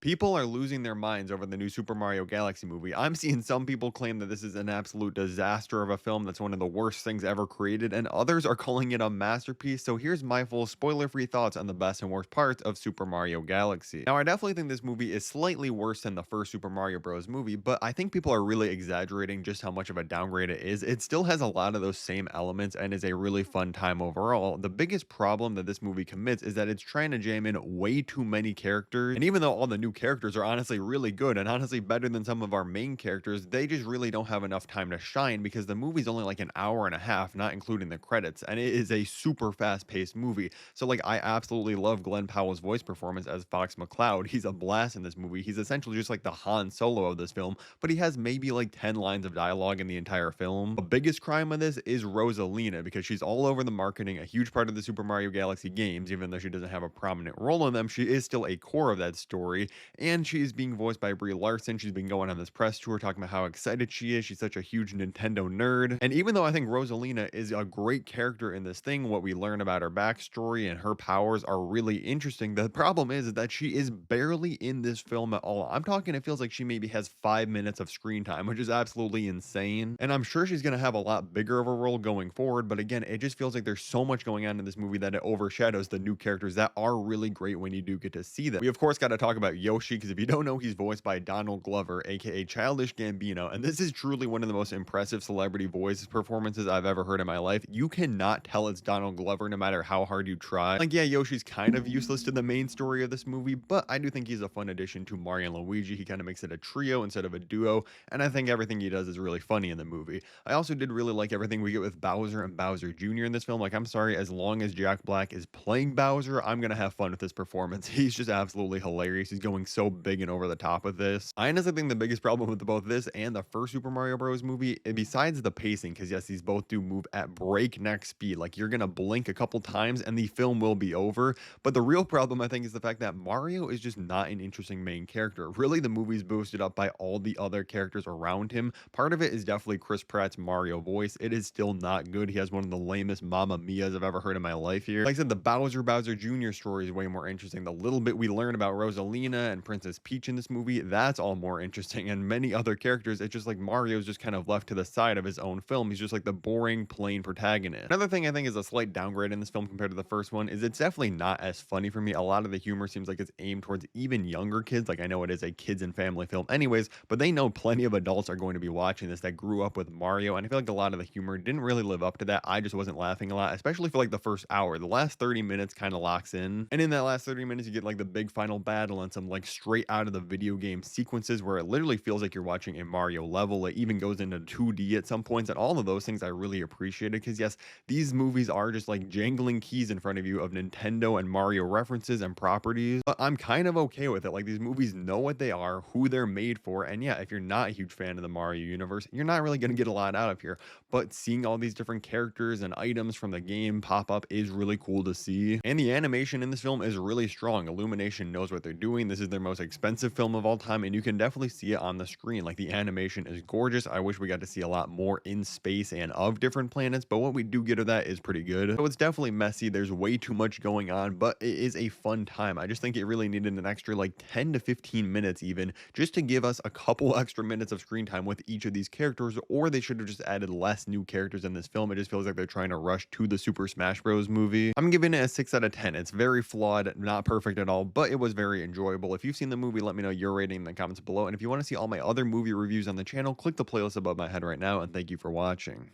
People are losing their minds over the new Super Mario Galaxy movie. I'm seeing some people claim that this is an absolute disaster of a film that's one of the worst things ever created, and others are calling it a masterpiece. So here's my full spoiler-free thoughts on the best and worst parts of Super Mario Galaxy. Now, I definitely think this movie is slightly worse than the first Super Mario Bros. Movie, but I think people are really exaggerating just how much of a downgrade it is. It still has a lot of those same elements and is a really fun time overall. The biggest problem that this movie commits is that it's trying to jam in way too many characters, and even though all the new characters are honestly really good and honestly better than some of our main characters, they just really don't have enough time to shine because the movie's only like an hour and a half, not including the credits, and it is a super fast-paced movie. So like I absolutely love Glenn Powell's voice performance as Fox McCloud. He's a blast in this movie. He's essentially just like the Han Solo of this film, but he has maybe like 10 lines of dialogue in the entire film. The biggest crime of this is Rosalina because she's all over the marketing, a huge part of the Super Mario Galaxy games. Even though she doesn't have a prominent role in them, she is still a core of that story, and she's being voiced by Brie Larson. She's been going on this press tour talking about how excited she is. She's such a huge Nintendo nerd. And even though I think Rosalina is a great character in this thing, what we learn about her backstory and her powers are really interesting. The problem is that she is barely in this film at all. I'm talking, it feels like she maybe has 5 minutes of screen time, which is absolutely insane. And I'm sure she's going to have a lot bigger of a role going forward. But again, it just feels like there's so much going on in this movie that it overshadows the new characters that are really great when you do get to see them. We, of course, got to talk about Yoshi because if you don't know, he's voiced by Donald Glover, aka Childish Gambino, and this is truly one of the most impressive celebrity voice performances I've ever heard in my life. You cannot tell it's Donald Glover no matter how hard you try. Like, yeah, Yoshi's kind of useless to the main story of this movie, but I do think he's a fun addition to Mario and Luigi. He kind of makes it a trio instead of a duo, and I think everything he does is really funny in the movie. I also did really like everything we get with Bowser and Bowser Jr. in this film. Like, I'm sorry, as long as Jack Black is playing Bowser, I'm gonna have fun with this performance. He's just absolutely hilarious. He's going so big and over the top with this. I honestly think the biggest problem with both this and the first Super Mario Bros. Movie, and besides the pacing, because yes, these both do move at breakneck speed. Like, you're gonna blink a couple times and the film will be over. But the real problem, I think, is the fact that Mario is just not an interesting main character. Really, the movie's boosted up by all the other characters around him. Part of it is definitely Chris Pratt's Mario voice. It is still not good. He has one of the lamest Mamma Mias I've ever heard in my life here. Like I said, the Bowser Jr. story is way more interesting. The little bit we learn about Rosalina and Princess Peach in this movie, that's all more interesting. And many other characters, it's just like Mario's just kind of left to the side of his own film. He's just like the boring, plain protagonist. Another thing I think is a slight downgrade in this film compared to the first one is it's definitely not as funny for me. A lot of the humor seems like it's aimed towards even younger kids. Like, I know it is a kids and family film anyways, but they know plenty of adults are going to be watching this that grew up with Mario. And I feel like a lot of the humor didn't really live up to that. I just wasn't laughing a lot, especially for like the first hour. The last 30 minutes kind of locks in. And in that last 30 minutes, you get like the big final battle and some like straight out of the video game sequences where it literally feels like you're watching a Mario level. It even goes into 2D at some points, and all of those things I really appreciated because yes, these movies are just like jangling keys in front of you of Nintendo and Mario references and properties, but I'm kind of okay with it. Like, these movies know what they are, who they're made for, and yeah, if you're not a huge fan of the Mario universe, you're not really going to get a lot out of here, but seeing all these different characters and items from the game pop up is really cool to see, and the animation in this film is really strong. Illumination knows what they're doing. This is their most expensive film of all time, and you can definitely see it on the screen. Like, the animation is gorgeous. I wish we got to see a lot more in space and of different planets, but what we do get of that is pretty good. So it's definitely messy. There's way too much going on, but it is a fun time. I just think it really needed an extra like 10 to 15 minutes even just to give us a couple extra minutes of screen time with each of these characters, or they should have just added less new characters in this film. It just feels like they're trying to rush to the Super Smash Bros. Movie. I'm giving it a 6 out of 10. It's very flawed, not perfect at all, but it was very enjoyable. If you've seen the movie, let me know your rating in the comments below, and if you want to see all my other movie reviews on the channel, click the playlist above my head right now, and thank you for watching.